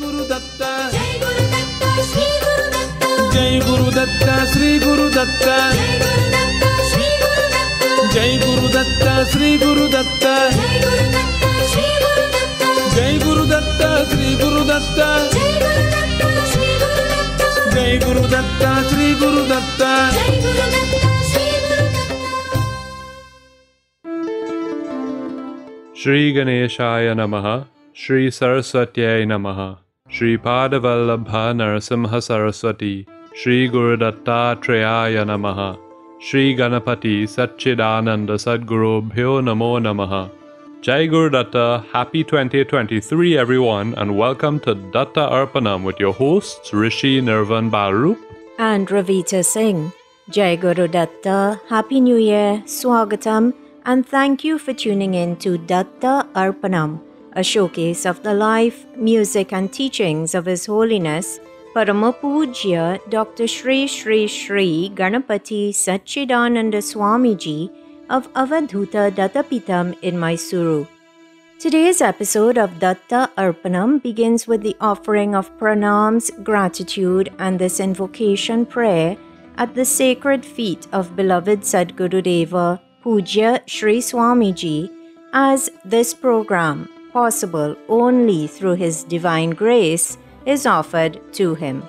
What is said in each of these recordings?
Guru Datta, Jai Guru Datta, Sri Guru Datta, Jai Guru Datta, Sri Guru Datta, Jai Guru Datta, Sri Guru Datta, Jai Guru Datta, Sri Guru Datta. Shri Ganeshaya Namaha, Shri Saraswatyai Namaha, Shri Padavallabha Narasimha Saraswati, Shri Guru Dattatreya Namaha, Shri Ganapati Satchidananda Sadgurubhyo Namo Namaha. Jai Guru Datta, happy 2023 everyone, and welcome to Datta Arpanam with your hosts Rishi Nirvan Balrup and Ravita Singh. Jai Guru Datta, Happy New Year, Swagatam, and thank you for tuning in to Datta Arpanam, a showcase of the life, music and teachings of His Holiness Paramapujya Dr. Shri Shri Shri Ganapati Satchidananda Swamiji of Avadhuta Dattapitam in Mysuru. Today's episode of Datta Arpanam begins with the offering of pranams, gratitude and this invocation prayer at the sacred feet of beloved Sadgurudeva Pujya Shri Swamiji, as this program, possible only through His divine grace, is offered to him.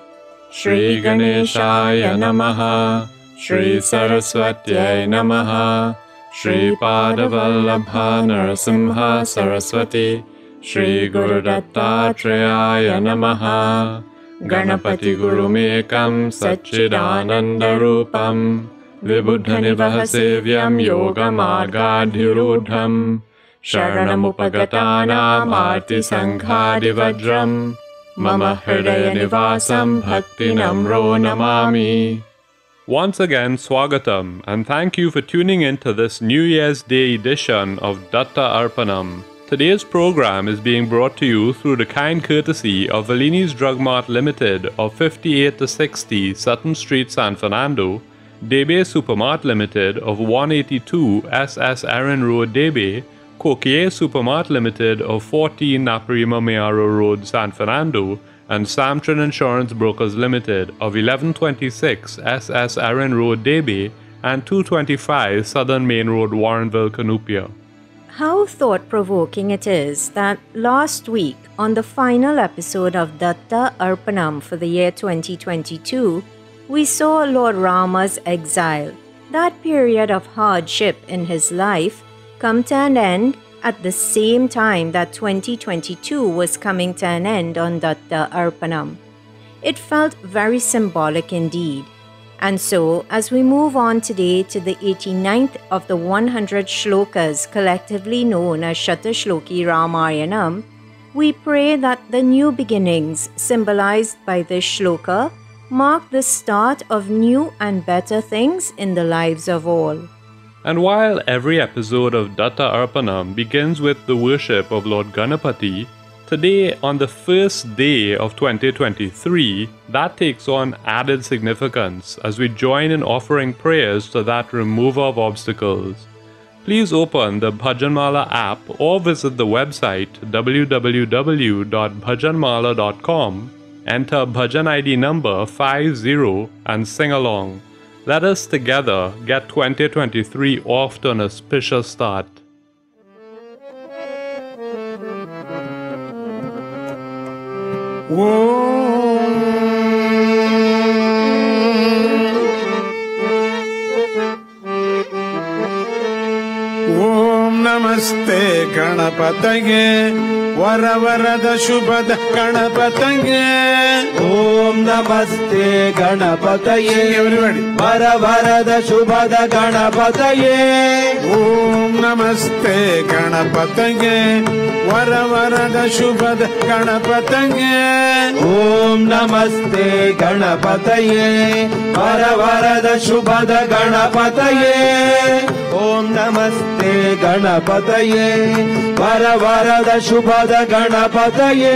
Shri Ganeshaya Namaha, Shri Saraswatyai Namaha, Shri Padavallabha Narasimha Saraswati, Shri Guru Dattatreya Namaha, Ganapati Guru Mekam Satchidananda Rupam, Vibhuddhanivahasevyam Yogamargadhirudham, Sharanamupagatanam Arti Sanghadivajram, Mama Hridaya Nivasam Bhakti Namro Namami. Once again, Swagatam, and thank you for tuning in to this New Year's Day edition of Datta Arpanam. Today's program is being brought to you through the kind courtesy of Valini's Drug Mart Limited of 58 to 60 Sutton Street, San Fernando, Debe Supermart Limited of 182 SS Aaron Road, Debe, Coquier Supermart Limited of 14 Naparima Mayaro Road, San Fernando, and Samtran Insurance Brokers Limited of 1126 SS Aaron Road, Debe, and 225 Southern Main Road, Warrenville, Canupia. How thought-provoking it is that last week, on the final episode of Datta Arpanam for the year 2022, we saw Lord Rama's exile, that period of hardship in his life, come to an end at the same time that 2022 was coming to an end on Datta Arpanam. It felt very symbolic indeed. And so, as we move on today to the 89th of the 100 shlokas collectively known as Shatashloki Ramayanam, we pray that the new beginnings symbolized by this shloka mark the start of new and better things in the lives of all. And while every episode of Datta Arpanam begins with the worship of Lord Ganapati, today, on the first day of 2023, that takes on added significance as we join in offering prayers to that remover of obstacles. Please open the Bhajanmala app or visit the website www.bhajanmala.com, enter Bhajan ID number 50 and sing along. Let us together get 2023 off to an auspicious start. Om Namaste Ganapataye Varavarada Shubhada Ganapataye. Om Namaste Ganapataye Varavarada Shubhada Ganapataye. Om Namaste Ganapataye Varavarada Shubhada Ganapataye. Om Namaste Ganapataye Varavarada Shubhada Ganapataye. Om Namaste Ganapataye Varavarada Shubhada Ganapataye.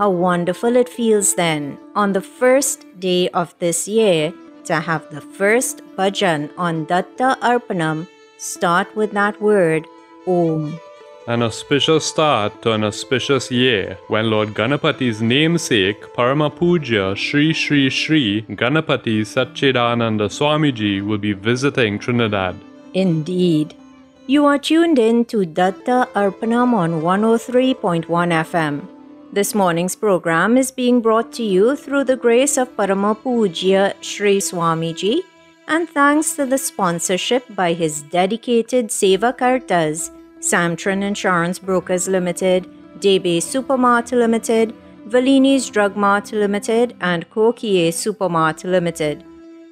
How wonderful it feels then, on the first day of this year, to have the first bhajan on Datta Arpanam start with that word, Om. An auspicious start to an auspicious year when Lord Ganapati's namesake Parama Puja Sri Sri Sri Ganapati Satchidananda Swamiji will be visiting Trinidad. Indeed. You are tuned in to Datta Arpanam on 103.1 FM. This morning's program is being brought to you through the grace of Parama Pujya Sri Swamiji and thanks to the sponsorship by his dedicated Sevakartas, Samtran Insurance Brokers Limited, Debe Supermart Limited, Valini's Drug Mart Limited, and Kokie Supermart Limited.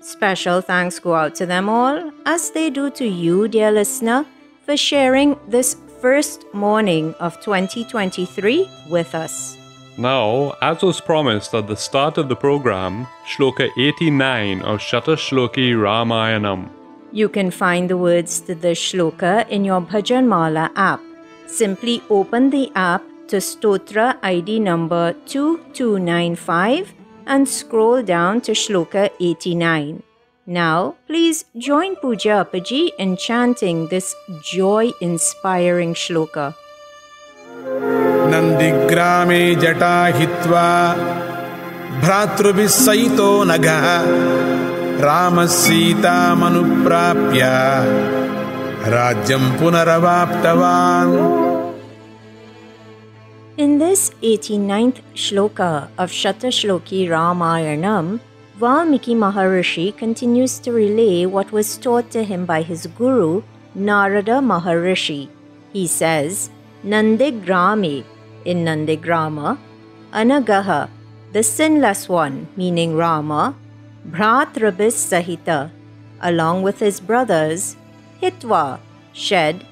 Special thanks go out to them all, as they do to you, dear listener, for sharing this first morning of 2023 with us. Now, as was promised at the start of the program, Shloka 89 of Shatashloki Ramayanam. You can find the words to the shloka in your Bhajan Mala app. Simply open the app to Stotra ID number 2295 and scroll down to Shloka 89. Now, please join Pooja Appaji in chanting this joy-inspiring shloka. Nandigrame jata hitva bhratrubhis saito nagah Ramasita manuprapya rajyam punaravaptavan. In this 89th shloka of Shatashloki Ramayanam, Valmiki Maharishi continues to relay what was taught to him by his guru, Narada Maharishi. He says, Nandigrame, in Nandigrama, Anagaha, the sinless one, meaning Rama, Bhratrabhis Sahita, along with his brothers, Hitva, shed,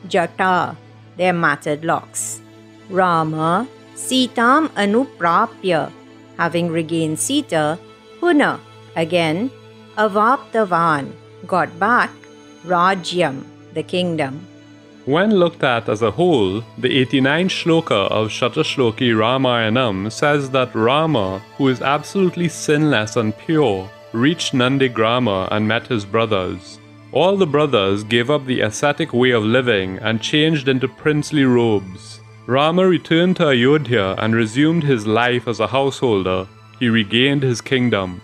Jata, their matted locks, Rama, Sitam Anuprapya, having regained Sita, Puna, again, Avaptavan, got back, Rajyam, the kingdom. When looked at as a whole, the 89th shloka of Shatashloki Ramayanam says that Rama, who is absolutely sinless and pure, reached Nandigrama and met his brothers. All the brothers gave up the ascetic way of living and changed into princely robes. Rama returned to Ayodhya and resumed his life as a householder. He regained his kingdom.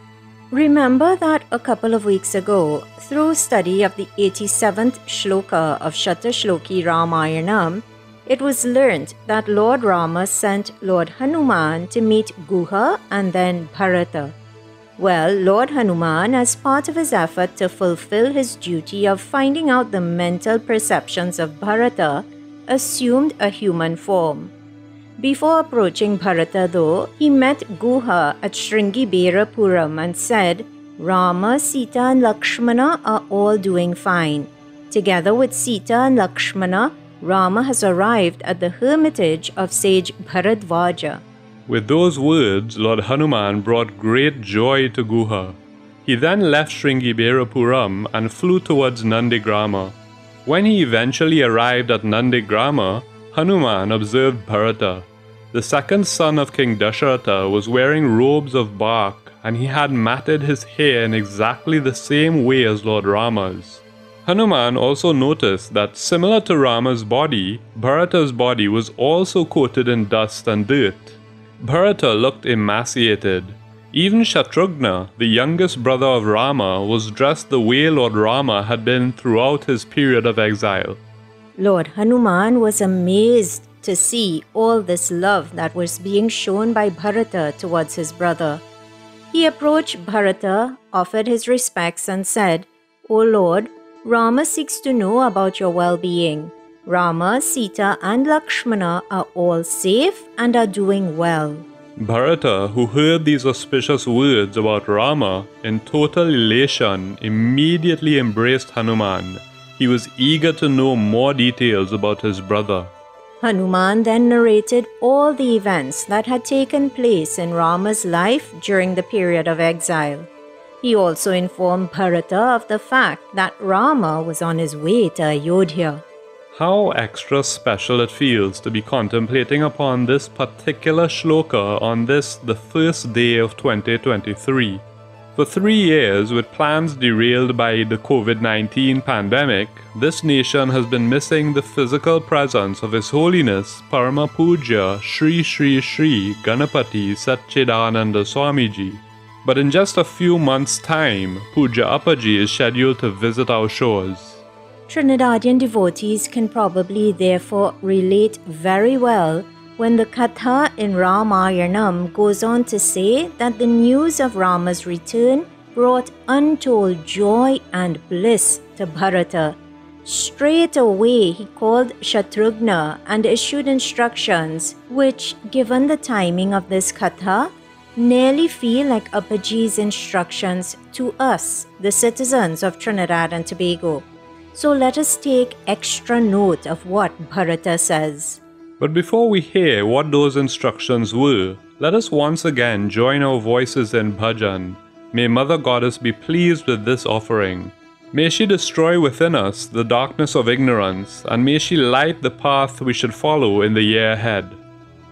Remember that a couple of weeks ago, through study of the 87th shloka of Shatashloki Ramayanam, it was learnt that Lord Rama sent Lord Hanuman to meet Guha and then Bharata. Well, Lord Hanuman, as part of his effort to fulfill his duty of finding out the mental perceptions of Bharata, assumed a human form. Before approaching Bharata though, he met Guha at Sringiberapuram and said, Rama, Sita and Lakshmana are all doing fine. Together with Sita and Lakshmana, Rama has arrived at the hermitage of sage Bharadvaja. With those words, Lord Hanuman brought great joy to Guha. He then left Sringiberapuram and flew towards Nandigrama. When he eventually arrived at Nandigrama, Hanuman observed Bharata. The second son of King Dasharatha was wearing robes of bark, and he had matted his hair in exactly the same way as Lord Rama's. Hanuman also noticed that, similar to Rama's body, Bharata's body was also coated in dust and dirt. Bharata looked emaciated. Even Shatrughna, the youngest brother of Rama, was dressed the way Lord Rama had been throughout his period of exile. Lord Hanuman was amazed to see all this love that was being shown by Bharata towards his brother. He approached Bharata, offered his respects and said, O Lord, Rama seeks to know about your well-being. Rama, Sita and Lakshmana are all safe and are doing well. Bharata, who heard these auspicious words about Rama, in total elation, immediately embraced Hanuman. He was eager to know more details about his brother. Hanuman then narrated all the events that had taken place in Rama's life during the period of exile. He also informed Bharata of the fact that Rama was on his way to Ayodhya. How extra special it feels to be contemplating upon this particular shloka on this, the first day of 2023. For 3 years, with plans derailed by the COVID-19 pandemic, this nation has been missing the physical presence of His Holiness Parama Puja Shri Shri Shri Ganapati Satchidananda Swamiji. But in just a few months' time, Puja Appaji is scheduled to visit our shores. Trinidadian devotees can probably therefore relate very well when the Katha in Ramayanam goes on to say that the news of Rama's return brought untold joy and bliss to Bharata. Straight away he called Shatrughna and issued instructions which, given the timing of this Katha, nearly feel like Appaji's instructions to us, the citizens of Trinidad and Tobago. So let us take extra note of what Bharata says. But before we hear what those instructions were, let us once again join our voices in bhajan. May Mother Goddess be pleased with this offering. May she destroy within us the darkness of ignorance, and may she light the path we should follow in the year ahead.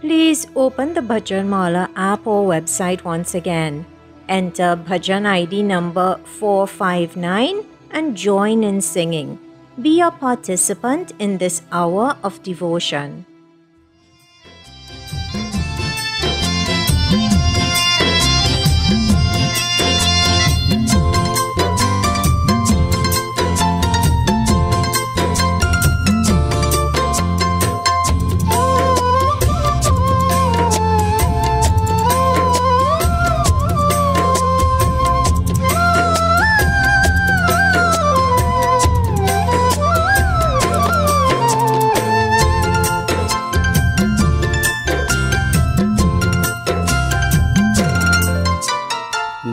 Please open the Bhajan Mala app or website once again. Enter Bhajan ID number 459 and join in singing. Be a participant in this hour of devotion.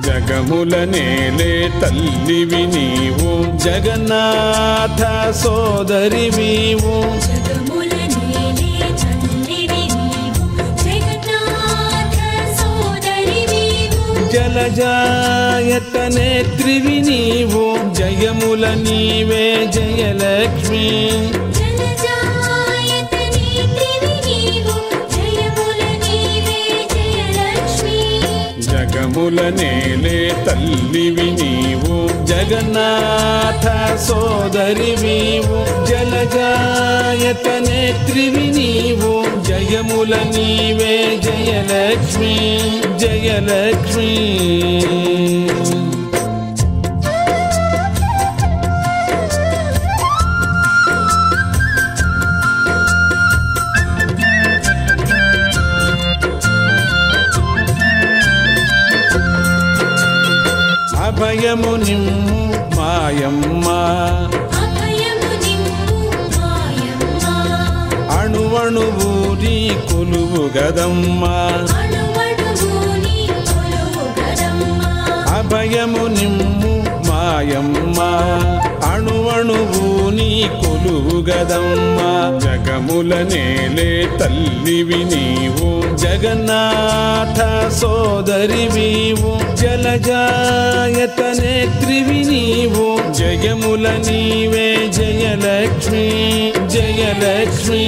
జగములనేలే తల్లివి నీవు జగన్నాథ సోదరివివు జగములనేలే తల్లివి నీవు జగన్నాథ సోదరివివు జలజాయతనేత్రివి నీవు జయముల నీవే జయలక్ష్మి జగములనేలే తల్లివి నీవు జగన్నాథ సోదరివివు జలజాయతనేత్రివి నీవు జయముల నీవే జయలక్ష్మి జయలక్ష్మి అభయము నిమ్ము మాయమ్మ అణువణువు నీ కొలువు గదమ్మ అభయము నిమ్ము మాయమ్మ అణువణువు నీ కొలువు గదమ్మ జగములనేలే తల్లివి నీవు జగన్నాథ సోదరివివు జలజాయతనేత్రివి నీవు జయముల నీవే జయలక్ష్మి జయలక్ష్మి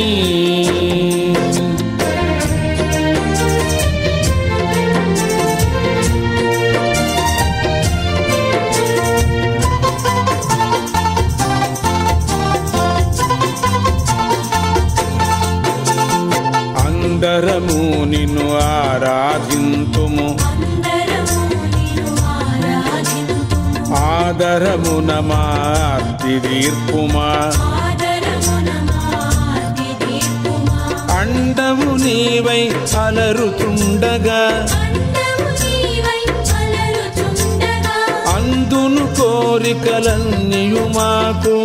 అందరము నిన్ను ఆరాధింతుము ఆదరమున మార్తి తీర్పుమా అండవు నీవై అలరుతుండగా అందును కోరికలన్నీయు మాకు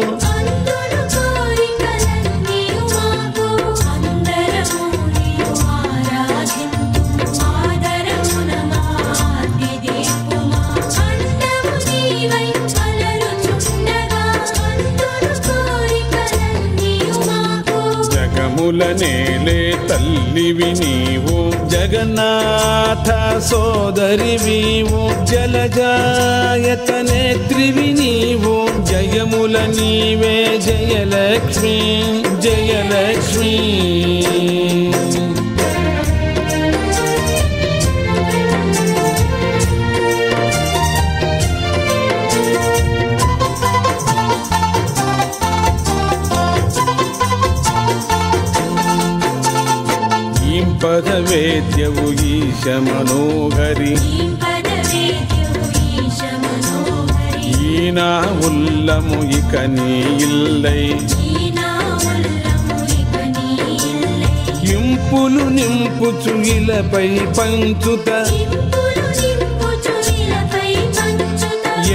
జగములనేలే తల్లివి నీవు జగన్నాథ సోదరివివు జలజాయత నేత్రివి నీవు జయముల నీవే జయలక్ష్మి జయలక్ష్మి పదవేద్యవు ఈశ మనోహరి ఈనా ఉల్లము ఇక నీ ఇల్లై ఇంపులు నింపుచు ఇలపై పంచుత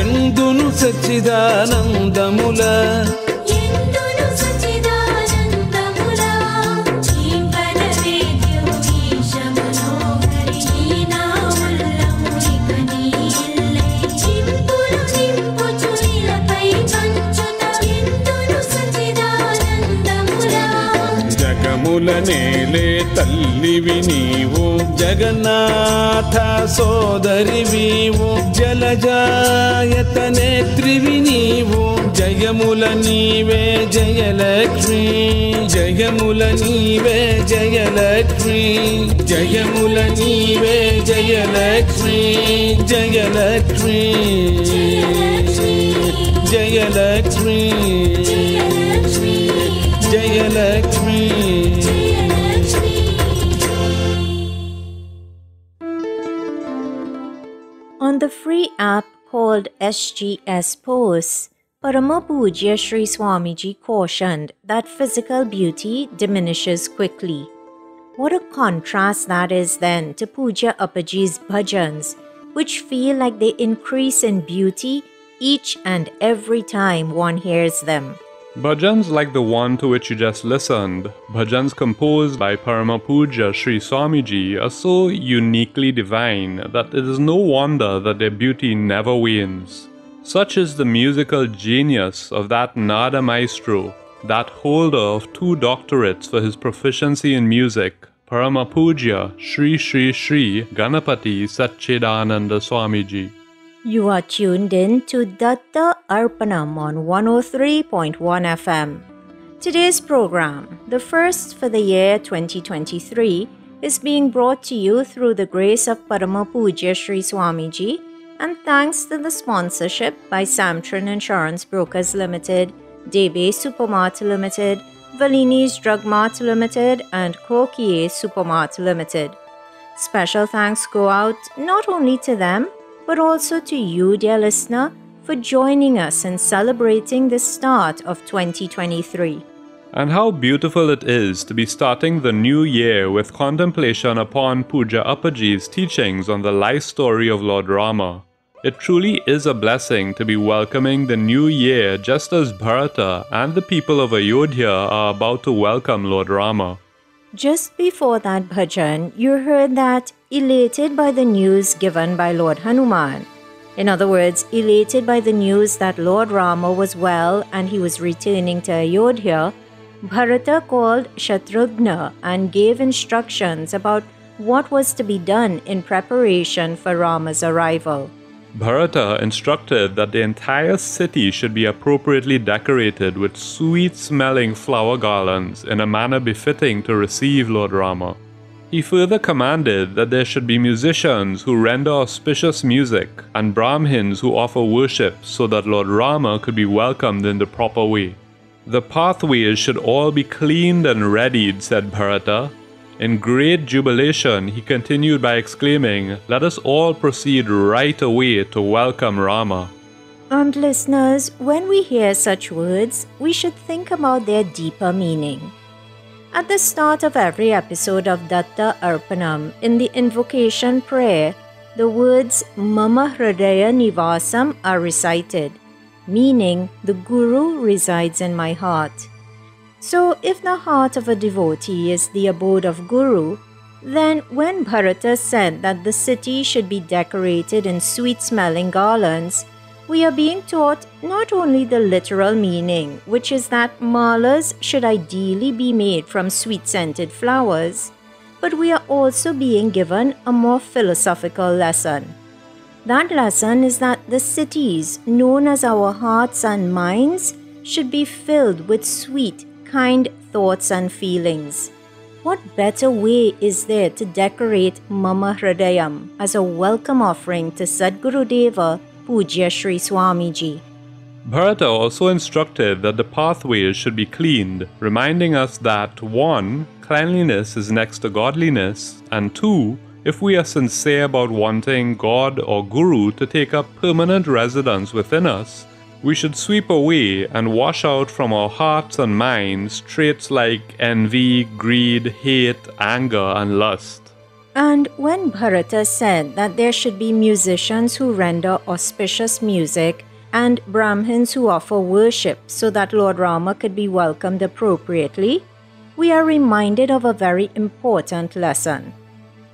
ఎందును సచ్చిదానందముల నేలే తల్లివి నీవు జగన్నాథ సోదరివివు జలజాయత నేత్రివి నీవు జయముల నీవే జయలక్ష్మి జయముల నీవే జయలక్ష్మి జయముల నీవే Jayalakshmi Jayalakshmi Jayalakshmi Jayalakshmi On the free app called SGS Posts, Parama Pujya Sri Swamiji cautioned that physical beauty diminishes quickly. What a contrast that is then to Pujya Appaji's bhajans, which feel like they increase in beauty each and every time one hears them. Bhajans like the one to which you just listened, bhajans composed by Parama Pujya Sri Swamiji, are so uniquely divine that it is no wonder that their beauty never wanes. Such is the musical genius of that Nada Maestro, that holder of 2 doctorates for his proficiency in music, Parama Pujya Sri Sri Sri Ganapati Satchidananda Swamiji. You are tuned in to Datta Arpanam on 103.1 FM. Today's program, the first for the year 2023, is being brought to you through the grace of Parama Pujya Sri Swamiji and thanks to the sponsorship by Samtran Insurance Brokers Limited, Debe Supermart Limited, Valini's Drug Mart Limited and Kokie Supermart Limited. Special thanks go out not only to them, but also to you, dear listener, for joining us in celebrating the start of 2023. And how beautiful it is to be starting the new year with contemplation upon Pujya Appaji's teachings on the life story of Lord Rama. It truly is a blessing to be welcoming the new year just as Bharata and the people of Ayodhya are about to welcome Lord Rama. Just before that bhajan, you heard that elated by the news given by Lord Hanuman. In other words, elated by the news that Lord Rama was well and he was returning to Ayodhya, Bharata called Shatrughna and gave instructions about what was to be done in preparation for Rama's arrival. Bharata instructed that the entire city should be appropriately decorated with sweet-smelling flower garlands in a manner befitting to receive Lord Rama. He further commanded that there should be musicians who render auspicious music and Brahmins who offer worship so that Lord Rama could be welcomed in the proper way. The pathways should all be cleaned and readied, said Bharata. In great jubilation, he continued by exclaiming, "Let us all proceed right away to welcome Rama." And listeners, when we hear such words, we should think about their deeper meaning. At the start of every episode of Datta Arpanam, in the invocation prayer, the words Mama Hridaya Nivasam are recited, meaning the Guru resides in my heart. So, if the heart of a devotee is the abode of Guru, then when Bharata said that the city should be decorated in sweet-smelling garlands, we are being taught not only the literal meaning, which is that malas should ideally be made from sweet-scented flowers, but we are also being given a more philosophical lesson. That lesson is that the cities known as our hearts and minds should be filled with sweet, kind thoughts and feelings. What better way is there to decorate Mama Hridayam as a welcome offering to Sadgurudeva Pujya Sri Swamiji? Bharata also instructed that the pathways should be cleaned, reminding us that 1. Cleanliness is next to godliness, and 2. If we are sincere about wanting God or Guru to take up permanent residence within us, we should sweep away and wash out from our hearts and minds traits like envy, greed, hate, anger, and lust. And when Bharata said that there should be musicians who render auspicious music and Brahmins who offer worship so that Lord Rama could be welcomed appropriately, we are reminded of a very important lesson.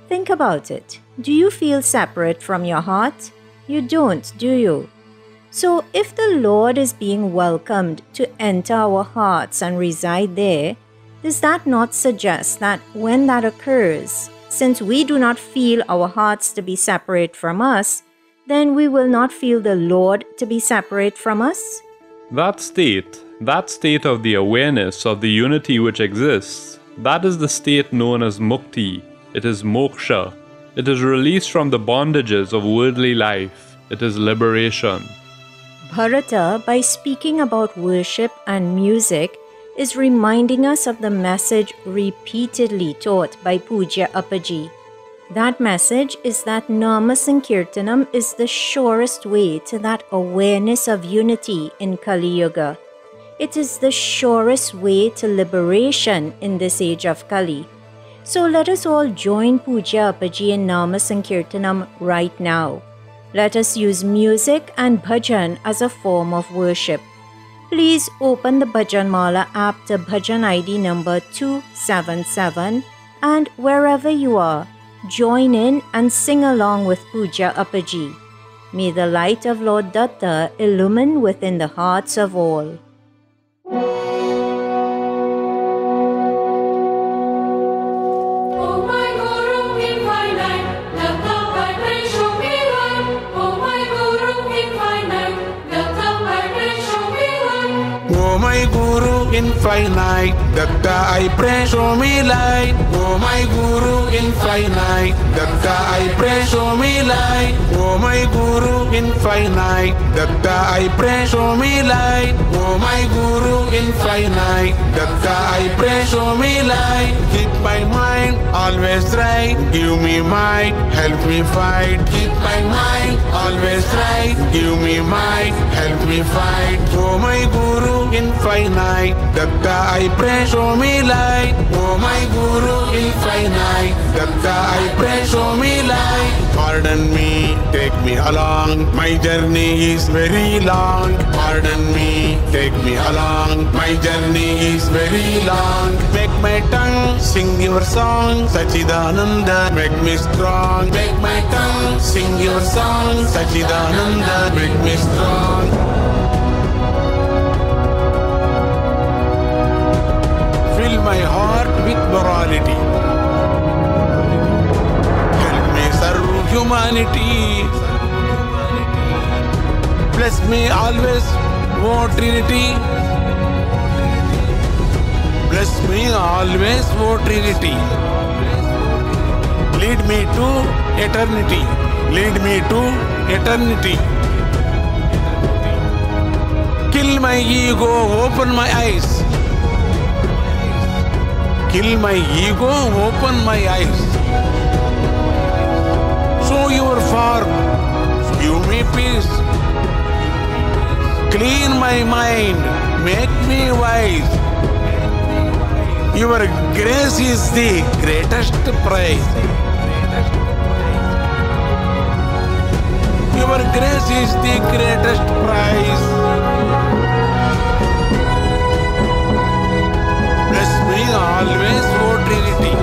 Think about it. Do you feel separate from your heart? You don't, do you? So if the Lord is being welcomed to enter our hearts and reside there, does that not suggest that when that occurs, since we do not feel our hearts to be separate from us, then we will not feel the Lord to be separate from us? That state of the awareness of the unity which exists, that is the state known as mukti. It is moksha. It is release from the bondages of worldly life. It is liberation. Bharata, by speaking about worship and music, is reminding us of the message repeatedly taught by Pujya Appaji. That message is that Nama Sankirtanam is the surest way to that awareness of unity in Kali Yuga. It is the surest way to liberation in this age of Kali. So let us all join Pujya Appaji in Nama Sankirtanam right now. Let us use music and bhajan as a form of worship. Please open the Bhajan Mala app to Bhajan ID number 277 and wherever you are, join in and sing along with Pujya Appaji. May the light of Lord Datta illumine within the hearts of all. Oh my Guru infinite, Datta I pray show me light. Oh my Guru infinite, Datta I pray show me light. Oh my Guru infinite, Datta I pray show me light. Oh my Guru infinite, Datta I pray show me light. Oh my Guru infinite, Datta I pray show me light. Oh my Guru infinite, Datta I pray show me light. Keep my mind always right, give me might, help me fight. Keep my mind always right, give me might, help me fight. Oh my Guru infinite, Datta I pray show me light. Oh my Guru infinite, Datta I pray show me light. Pardon me, take me along, my journey is very long. Pardon me, take me along, my journey is very long. Make my tongue sing your song, Sachidananda, make me strong. Make my tongue sing your song, Sachidananda, make me strong. Fill my heart with morality. Help me serve humanity. Bless me always, O Trinity. Bless me always, O Trinity. Lead me to eternity. Lead me to eternity. Kill my ego, open my eyes. Kill my ego, open my eyes. Show your form, give me peace. Clean my mind, make me wise. Your grace is the greatest prize. Your grace is the greatest prize. Bless me always, O Trinity.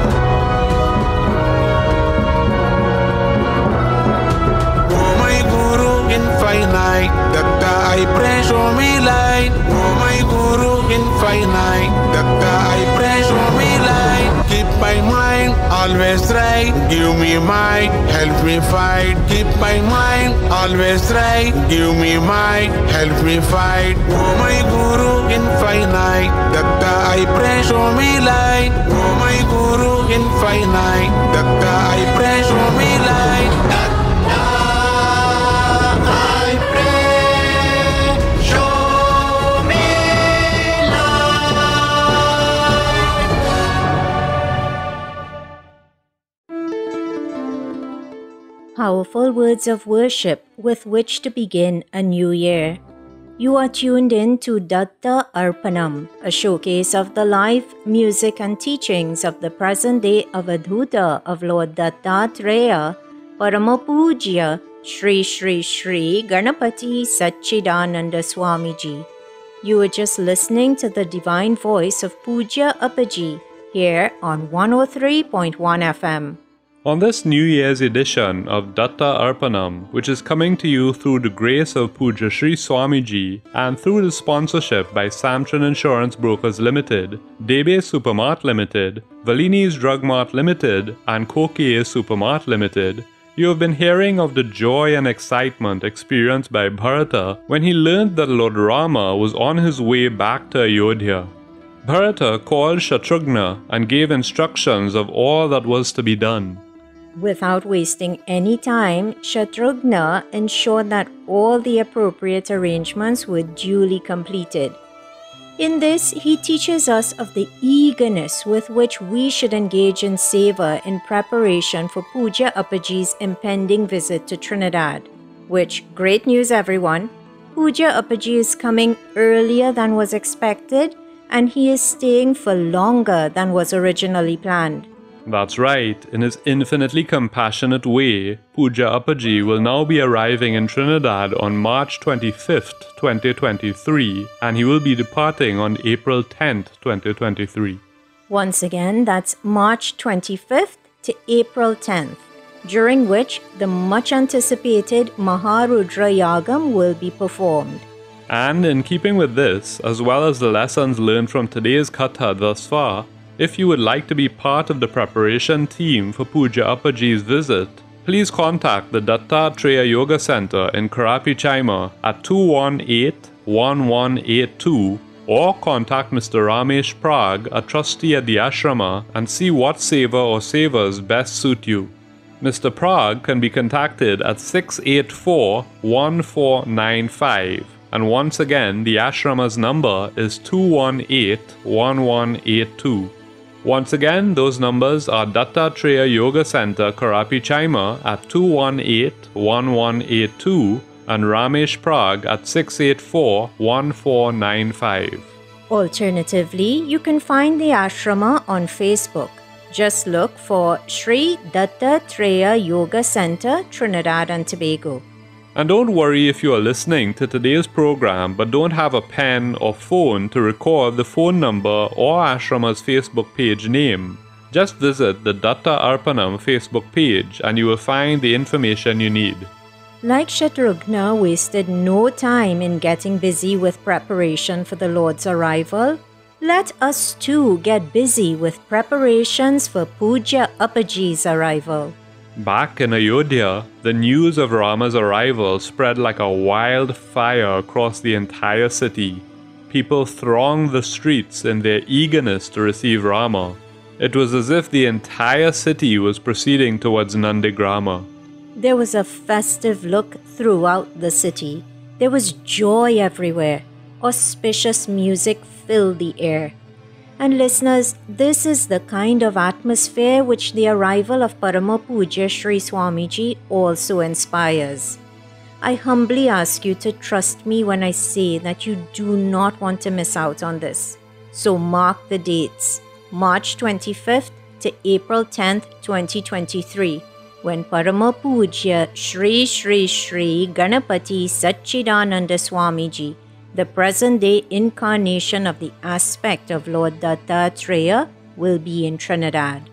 Oh my Guru infinite, Datta I pray show me light. Oh my Guru infinite, Datta I pray show me light. Keep my mind always try, give me might, help me fight, keep my mind, always try, give me might, help me fight. Oh my Guru infinite, Datta I pray show me light. Oh my Guru infinite, Datta I pray show me light. Datta I pray show me light. Powerful words of worship with which to begin a new year. You are tuned in to Datta Arpanam, a showcase of the life, music and teachings of the present-day Avadhuta of Lord Dattatreya, Paramapujya Shri Shri Shri Ganapati Satchidananda Swamiji. You were just listening to the divine voice of Pujya Appaji here on 103.1 FM. On this New Year's edition of Datta Arpanam, which is coming to you through the grace of Puja Sri Swamiji and through the sponsorship by Samson Insurance Brokers Limited, Debe Supermart Limited, Valini's Drug Mart Limited, and Kokie Supermart Limited, you have been hearing of the joy and excitement experienced by Bharata when he learned that Lord Rama was on his way back to Ayodhya. Bharata called Shatrughna and gave instructions of all that was to be done. Without wasting any time, Shatrughna ensured that all the appropriate arrangements were duly completed. In this, he teaches us of the eagerness with which we should engage in seva in preparation for Pujya Appaji's impending visit to Trinidad. Which, great news everyone, Pujya Appaji is coming earlier than was expected and he is staying for longer than was originally planned. That's right, in his infinitely compassionate way, Pujya Appaji will now be arriving in Trinidad on March 25th, 2023, and he will be departing on April 10th, 2023. Once again, that's March 25th to April 10th, during which the much anticipated Maharudra Yagam will be performed. And in keeping with this, as well as the lessons learned from today's Katha thus far, if you would like to be part of the preparation team for Pujya Appaji's visit, please contact the Dattatreya Yoga Center in Karapi Chaima at 218-1182 or contact Mr. Ramesh Prag, a trustee at the ashrama, and see what seva or sevas best suit you. Mr. Prag can be contacted at 684-1495. And once again, the ashrama's number is 218-1182. Once again, those numbers are Dattatreya Yoga Center, Karapi Chaima at 218-1182 and Ramesh Prag at 684-1495. Alternatively, you can find the ashrama on Facebook. Just look for Sri Dattatreya Yoga Center, Trinidad and Tobago. And don't worry if you are listening to today's program but don't have a pen or phone to record the phone number or ashrama's Facebook page name. Just visit the Datta Arpanam Facebook page and you will find the information you need. Like Shatrughna wasted no time in getting busy with preparation for the Lord's arrival, let us too get busy with preparations for Pujya Appaji's arrival. Back in Ayodhya, the news of Rama's arrival spread like a wildfire across the entire city. People thronged the streets in their eagerness to receive Rama. It was as if the entire city was proceeding towards Nandigrama. There was a festive look throughout the city. There was joy everywhere. Auspicious music filled the air. And listeners, this is the kind of atmosphere which the arrival of Paramapujya Sri Swamiji also inspires. I humbly ask you to trust me when I say that you do not want to miss out on this. So mark the dates, March 25th to April 10th, 2023, when Paramapujya Shri Shri Shri Ganapati Satchidananda Swamiji, the present-day incarnation of the aspect of Lord Dattatreya, will be in Trinidad.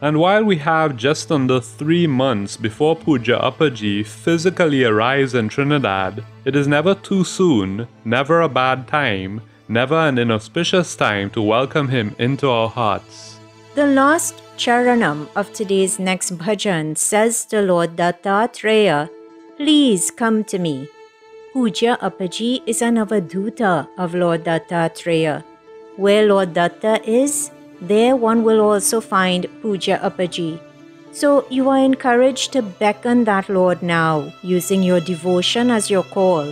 And while we have just under 3 months before Pujya Appaji physically arrives in Trinidad, it is never too soon, never a bad time, never an inauspicious time to welcome him into our hearts. The last charanam of today's next bhajan says to Lord Dattatreya, "Please come to me." Puja Appaji is an avadhuta of Lord Dattatreya. Where Lord Datta is, there one will also find Puja Appaji. So you are encouraged to beckon that Lord now, using your devotion as your call.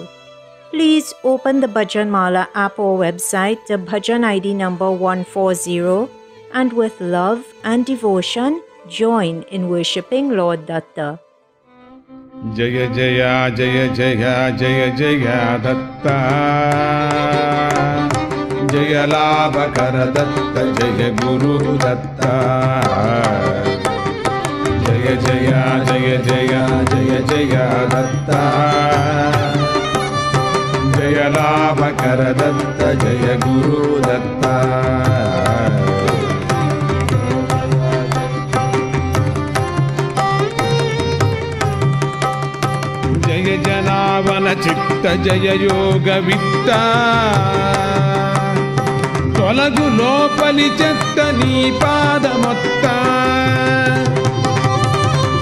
Please open the Bhajan Mala app or website to Bhajan ID number 140 and with love and devotion, join in worshipping Lord Datta. Jaya Jaya Jaya Jaya Jaya Jaya Datta Jaya Labhakara Datta Jaya Guru Datta Jaya Jaya Jaya Jaya Jaya Jaya Datta Jaya Labhakara Datta Jaya Guru Datta Jaya Janavana Chitta Jaya Yoga Vitta Tolagu Lopali Chatta Nipada Motta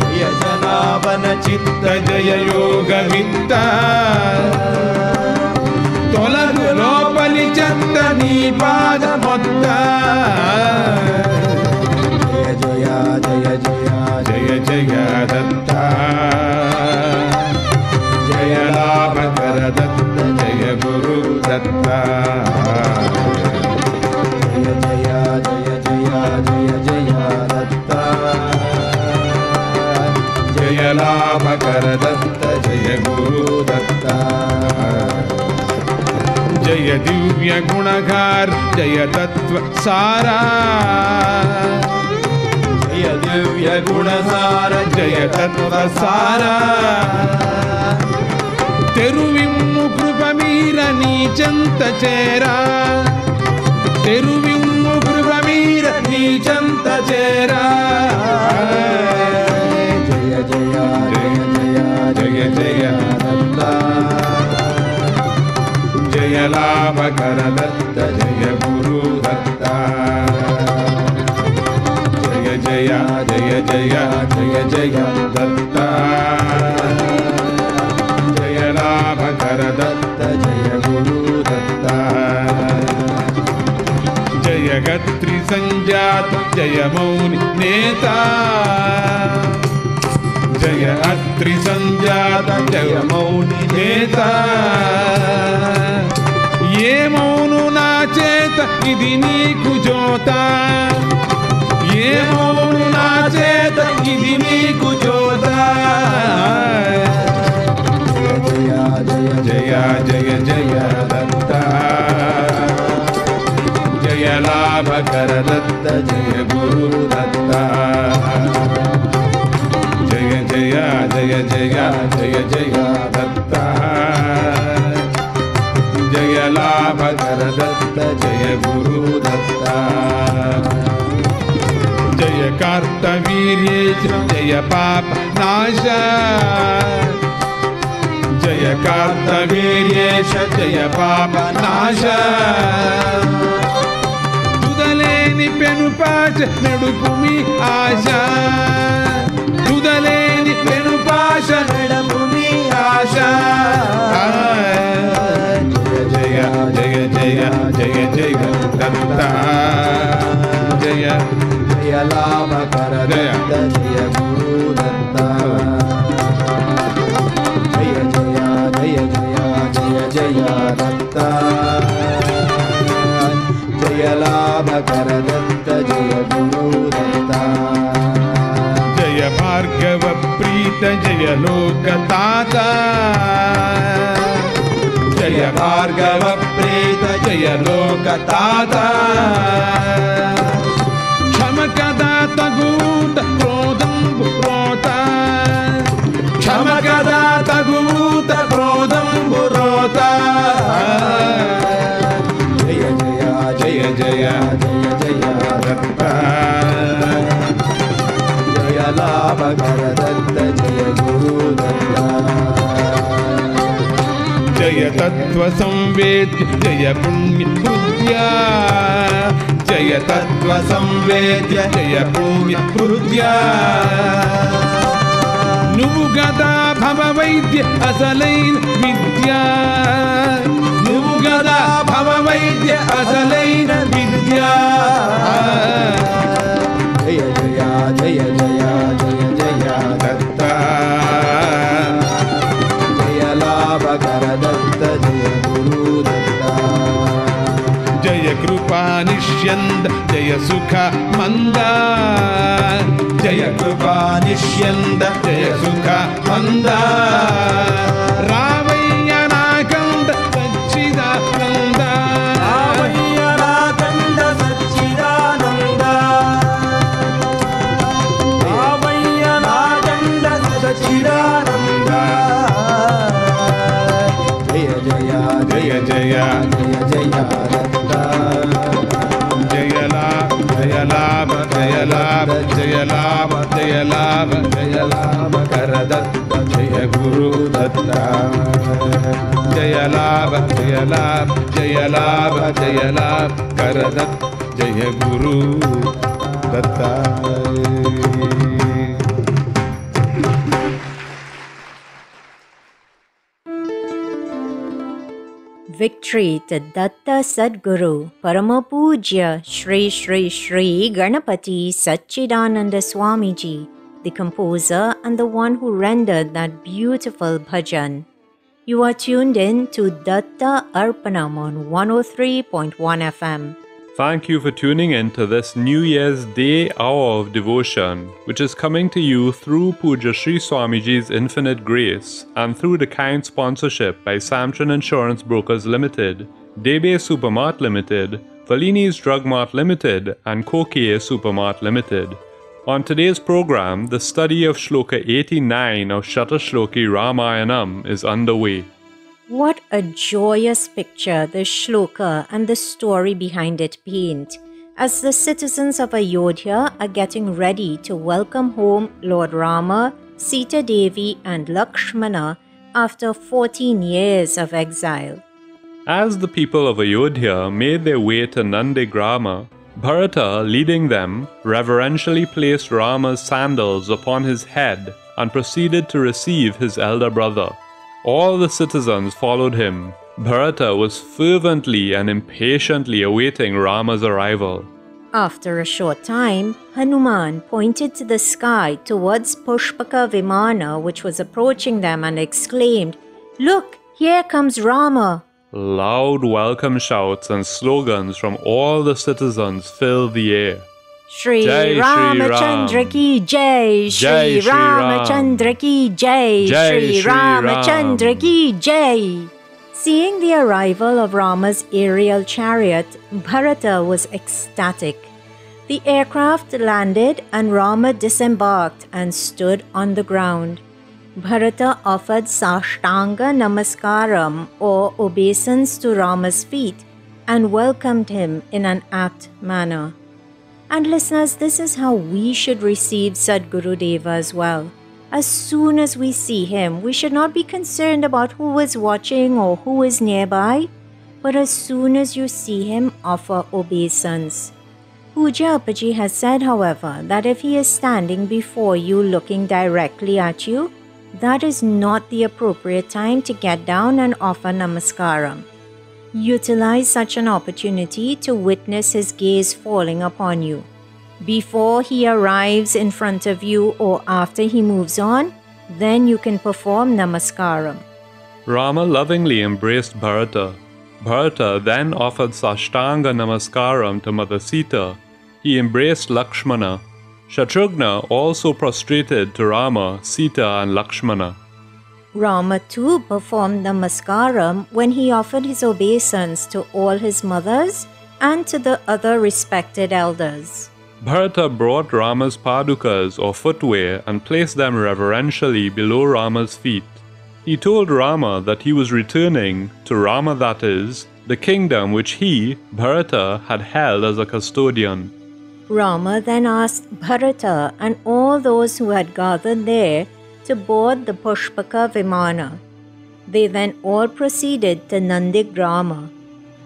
Jaya Janavana Chitta Jaya Yoga Vitta Tolagu Lopali Chatta Nipada Motta Jaya Jaya Jaya Jaya Jaya Datta Jaya Labhakara Datta Jaya Guru Datta Jaya Jaya Jaya Jaya Jaya Jaya Datta Jaya Labhakara Datta Jaya Guru Datta Jaya Divya Gunagar Jaya Tattva Sara Jaya Divya Gunasara Jaya Tattva Sara Teruvimmu Krupamira Nichanta Chera Teruvimmu Krupamira Nichanta Chera Jaya Jaya Jaya Jaya Jaya Jaya Datta Jaya Labhakara Datta Jaya Guru Datta Jaya Jaya Jaya Jaya Jaya Jaya Datta Jaya Labhakara Datta Jaya Guru Datta Jaya Gatri Sanjata Jaya Mauni Neta Jaya Atri Sanjata Jaya Mauni Neta Ye Maunu Na Cheta Idi Niku Jota Ye Maunu Na Cheta Idi Niku Jota Jaya Jaya Jaya Jaya Datta Jaya Labhakara Datta Jaya Guru Datta Jaya Jaya Jaya Jaya Jaya Jaya Datta Jaya Labhakara Datta Jaya Guru Datta Jaya Kartavirya Jaya Papa Nasha Jaya Kartavirya Jaya Papa Nasha Tudaleni Penupasha Nedupumi Asha Tudaleni Penupasha Nedupumi Asha Jaya Jaya Jaya Jaya Jaya Datta Jaya Jaya Labhakara Datta Jaya Guru Datta Jaya Jaya Jaya Jaya Jaya Jaya Datta Jaya Labhakara Datta Jaya Guru Datta Jaya Bhargava Prita Jaya Lokatata Jaya Bhargava Prita Jaya Lokatata Shamakadata Guta Krodam Burota Shamakadata Guta Krodam Burota Jaya Jaya Jaya Jaya Jaya Jaya Datta Jaya Labhakara Datta Jaya Guru Datta Jaya Tattva Samvedya Jaya Punya Krudya जय तत्त्व संवेद्य जय भूम्य हृद्या నువ్వు గదా భవ వైద్య అసలైన విద్య నువ్వు గదా భవ వైద్య అసలైన విద్య జయ జయ జయ జయ జయ జయ దత్త జయ లాభకర దత్త జయ గురు దత్త జయ కృపా నిష్యంద జయ సుఖ మంద జయ కృపా నిష్యంద జయ సుఖ మంద రావయ్య నాకంద సచ్చిదానంద రావయ్య నాకంద సచ్చిదానంద రావయ్య నాకంద సచ్చిదానంద జయ జయ జయ జయ జయ జయ దత్త జయ లాభ జయ లాభ జయ లాభ జయ లాభ జయ లాభ కర దత్త జయ గురు దత్త జయ లాభ జయ లాభ జయ లాభ జయ లాభ కర దత్త జయ Guru Datta Victory to Datta Sadguru, Paramapujya Shri Shri Shri Ganapati Satchidananda Swamiji, the composer and the one who rendered that beautiful bhajan. You are tuned in to Datta Arpanam on 103.1 FM. Thank you for tuning in to this New Year's Day Hour of Devotion, which is coming to you through Puja Sri Swamiji's infinite grace and through the kind sponsorship by Samtran Insurance Brokers Limited, Debe Supermart Limited, Valini's Drug Mart Limited, and Kokie Supermart Limited. On today's program, the study of Shloka 89 of Shatashloki Ramayanam is underway. What a joyous picture the shloka and the story behind it paint, as the citizens of Ayodhya are getting ready to welcome home Lord Rama, Sita Devi and Lakshmana after 14 years of exile. As the people of Ayodhya made their way to Nandigrama, Bharata, leading them, reverentially placed Rama's sandals upon his head and proceeded to receive his elder brother. All the citizens followed him. Bharata was fervently and impatiently awaiting Rama's arrival. After a short time, Hanuman pointed to the sky towards Pushpaka Vimana, which was approaching them, and exclaimed, "Look, here comes Rama!" Loud welcome shouts and slogans from all the citizens filled the air. Shri Jai Shri Ramachandra Ram. ki Jai, Jai Shri Shri Ram. Ramachandra ki Jai, Jai Shri Shri Ramachandra Ram. ki Jai. Seeing the arrival of Rama's aerial chariot, Bharata was ecstatic. The aircraft landed and Rama disembarked and stood on the ground. Bharata offered Sashtanga Namaskaram or obeisance to Rama's feet and welcomed him in an apt manner. And listeners, this is how we should receive Sadguru Deva as well. As soon as we see him, we should not be concerned about who is watching or who is nearby, but as soon as you see him, offer obeisance. Puja Appaji has said, however, that if he is standing before you looking directly at you, that is not the appropriate time to get down and offer namaskaram. Utilize such an opportunity to witness his gaze falling upon you. Before he arrives in front of you or after he moves on, then you can perform namaskaram. Rama lovingly embraced Bharata. Bharata then offered Sashtanga Namaskaram to Mother Sita. He embraced Lakshmana. Shatrughna also prostrated to Rama, Sita and Lakshmana. Rama too performed namaskaram when he offered his obeisance to all his mothers and to the other respected elders. Bharata brought Rama's padukas or footwear and placed them reverentially below Rama's feet. He told Rama that he was returning to Rama, that is, the kingdom which he, Bharata, had held as a custodian. Rama then asked Bharata and all those who had gathered there to board the Pushpaka Vimana. They then all proceeded to Nandigrama.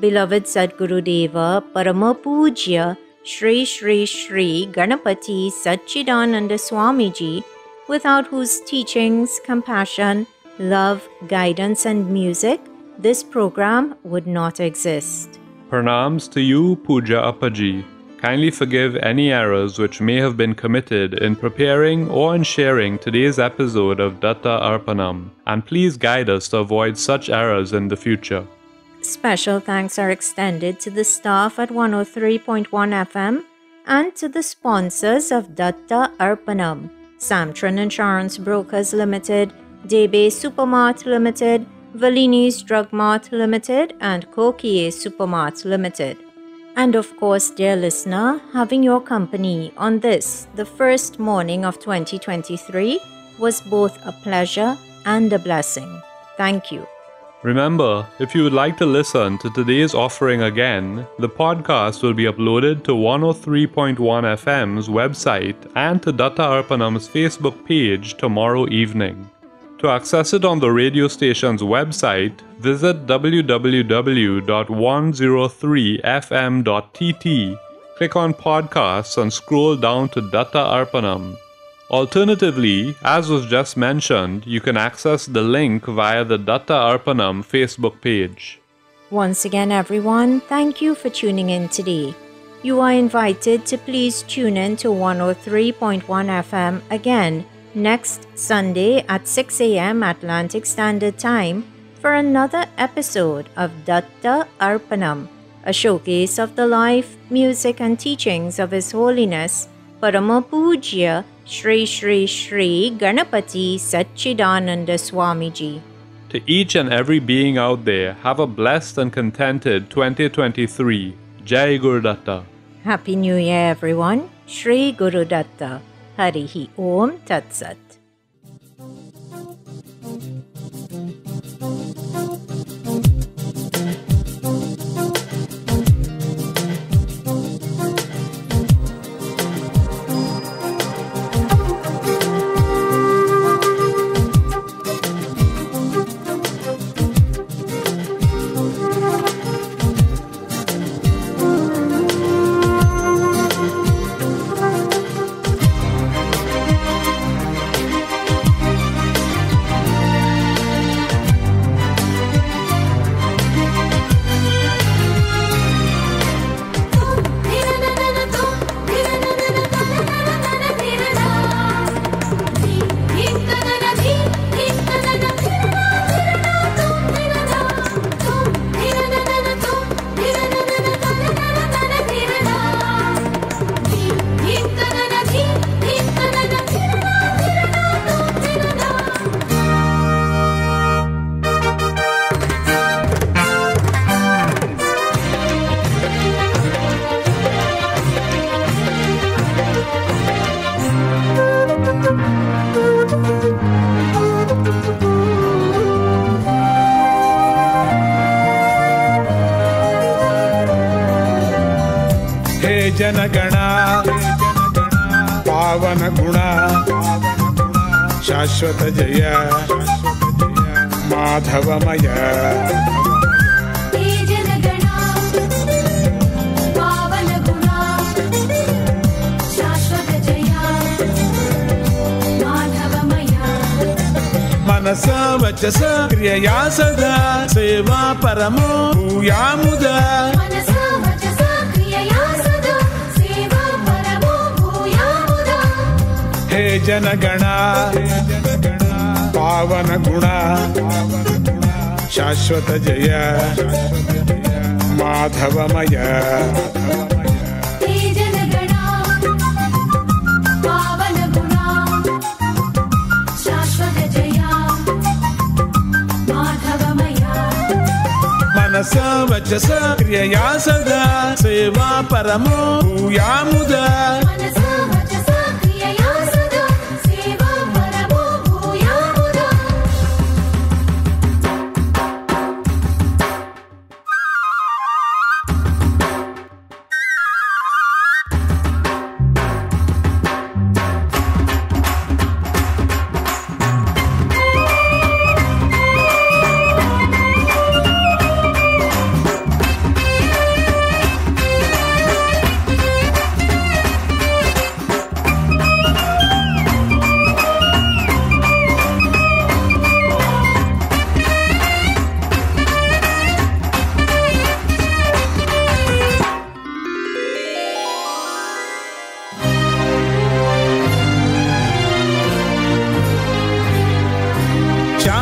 Beloved Sadgurudeva Parama Pujya Shri Shri Shri Ganapati Satchidananda Swamiji, without whose teachings, compassion, love, guidance and music, this program would not exist. Pranams to you, Puja Appaji. Kindly forgive any errors which may have been committed in preparing or in sharing today's episode of Datta Arpanam, and please guide us to avoid such errors in the future. Special thanks are extended to the staff at 103.1 FM and to the sponsors of Datta Arpanam: Samtran Insurance Brokers Limited, Debe Supermart Limited, Valini's Drug Mart Limited, and Kokie Supermart Limited. And of course, dear listener, having your company on this, the first morning of 2023, was both a pleasure and a blessing. Thank you. Remember, if you would like to listen to today's offering again, the podcast will be uploaded to 103.1 FM's website and to Datta Arpanam's Facebook page tomorrow evening. To access it on the radio station's website, visit www.103fm.tt, click on podcasts and scroll down to Datta Arpanam. Alternatively, as was just mentioned, you can access the link via the Datta Arpanam Facebook page. Once again, everyone, thank you for tuning in today. You are invited to please tune in to 103.1 FM again next Sunday at 6 a.m. Atlantic Standard Time for another episode of Datta Arpanam, a showcase of the life, music and teachings of His Holiness Parama Pujya Shri Shri Shri Ganapati Satchidananda Swamiji. To each and every being out there, have a blessed and contented 2023. Jai Guru Datta. Happy New Year, everyone. Shri Guru Datta. Harihi Om Tat Sat. जनगणा पावन गुणा शाश्वत जय माधवमय मनसा वचसा क्रियया सदा सेवा परमो भूयामुदा हे जनगणा पावन गुणा शाश्वत जय माधवमय मनसा वचसा क्रियया सदा सेवा परमो भूयामुदा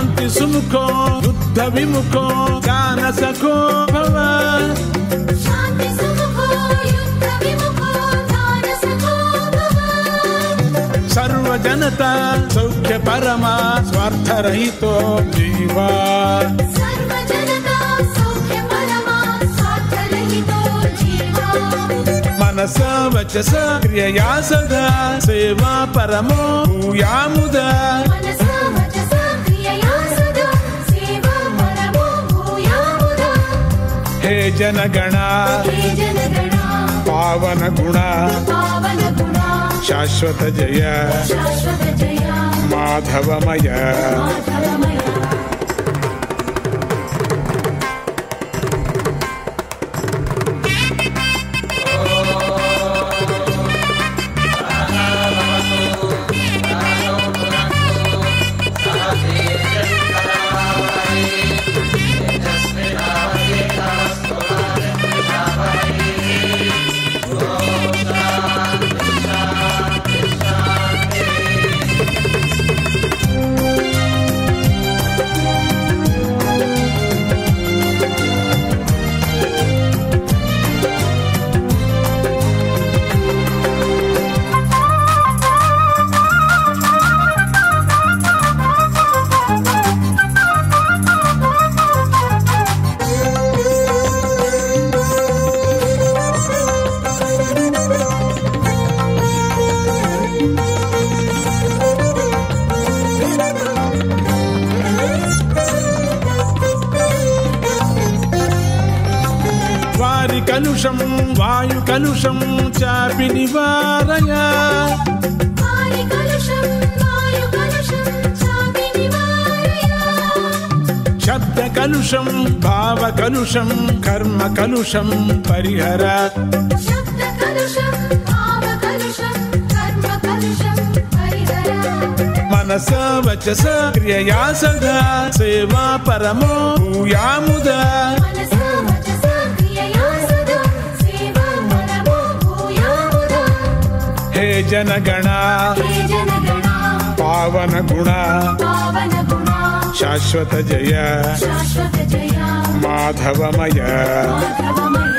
शान्ति सुमुखो बुद्ध विमुखो ज्ञान सखो भव शान्ति सुमुखो युद्ध विमुखो ज्ञान सखो भव सर्व जनता सौख्य परमा स्वार्थ रहितो जीवा सर्व जनता सौख्य परमा स्वार्थ रहितो जीवा मनस वचस क्रियया सदा सेवा परमो भूयामुदा मनसा वचसा क्रियया सदा सेवा परमो भूयामुदा हे जनगणा हे जनगणा पावन गुणा पावन गुणा शाश्वत जय शाश्वत जया माधवमय माधवमय कलुषं वायु कलुषं चापि निवारय वारि कलुषं वायु कलुषं चापि निवारय शब्द कलुषं भाव कलुषं कर्म कलुषं परिहर शब्द कलुषं भाव कलुषं कर्म कलुषं परिहर मनस वचस क्रियया सदा सेवा परमो भूयामुदा मनसा वचसा क्रियया सदा सेवा परमो भूयामुदा हे जनगणा हे जनगणा पावन गुणा पावन गुणा शाश्वत जय शाश्वत जया माधवमय माधवमय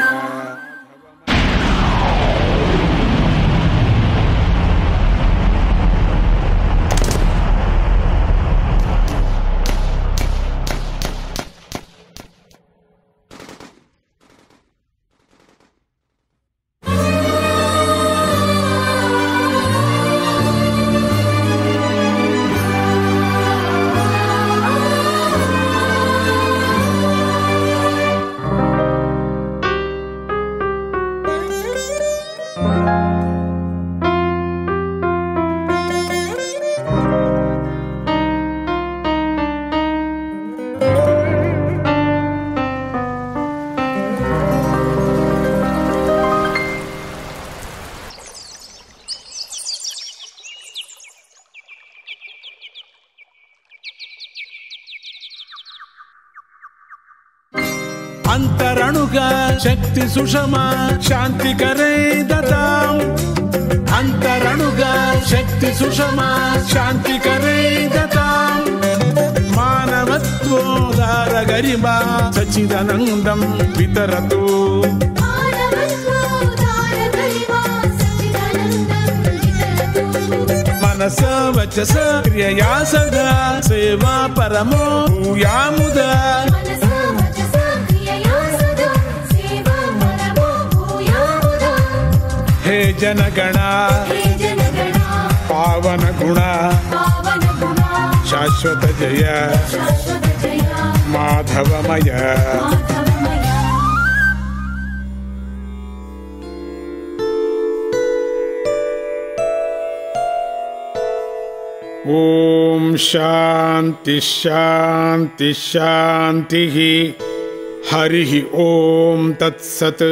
अंतरणुगा शक्ति सुषमा शांति करे दताम अंतरणुगा शक्ति सुषमा शांति करे दताम मानवत्वोदार गरिमा सच्चिदानंदं वितरतु मानवत्वोदार गरिमा सच्चिदानन्दं वितरतु मनस वचस क्रियया सदा सेवा परमो भूयामुदा मनसा वचसा क्रियया सदा सेवा परमो भूयामुदा हे जनगणा हे जनगणा पावन गुणा पावन गुणा शाश्वत जय शाश्वत जया माधवमय माधवमय ओम शांति शांति शांति हरि ओम तत्सत्